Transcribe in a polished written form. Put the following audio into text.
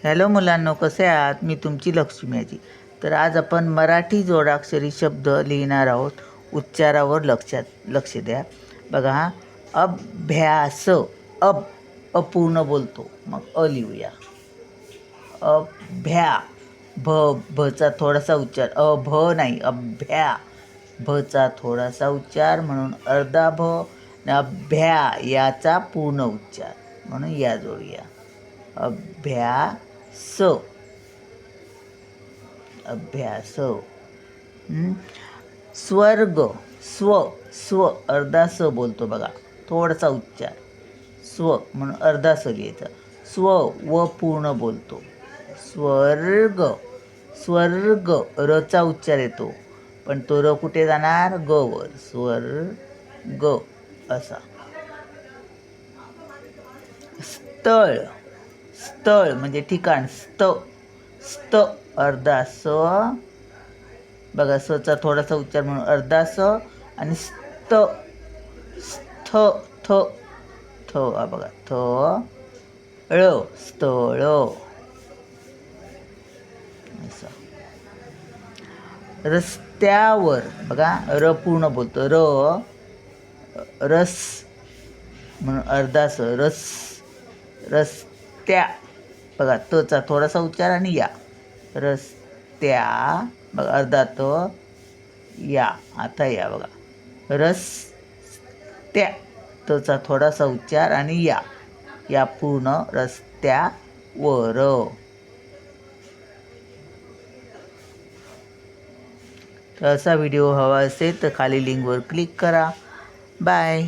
Hello मुलांनो, कसे आहात? मी तुमची लक्ष्मी आजी. तर आज आपण मराठी जोडाक्षरी शब्द लिहिणार आहोत. उच्चारावर लक्ष द्या. बघा हा, अभ्यास. अपूर्ण बोलतो, मग लिहूया. अभ्या. भचा थोडासा उच्चार, अभ नाही, अभ्या. भचा थोडासा उच्चार म्हणून अर्धा भ. अभ्या याचा पूर्ण उच्चार म्हणून या जोडूया. अभ्यास. अभ्यास. स्वर्ग. स्व अर्धा स बोलतो बघा, थोडासा उच्चार. स्व म्हणून अर्धा स लिहायचा. स्व व पूर्ण बोलतो. स्वर्ग. स्वर्ग रचा उच्चार येतो, पण तो र कुठे जाणार? ग वर. स्वर्ग असा. स्थळ. स्थळ म्हणजे ठिकाण. स्त अर्धा स बघा, सचा थोडासा उच्चार म्हणून अर्धा स आणि स्थ. थ हा बघा, ळ. स्थळ असं. रस्त्यावर बघा, र पूर्ण बोलतो. रस म्हणून अर्धा स. रस्त्या बघा, तचा थोडासा उच्चार आणि या. रस्त्या बघा, अर्धा तो या. आता या बघा, रस्त्या. तचा थोडासा उच्चार आणि या पूर्ण रस्त्यावर. तर असा व्हिडिओ हवा असेल तर खाली लिंकवर क्लिक करा. बाय.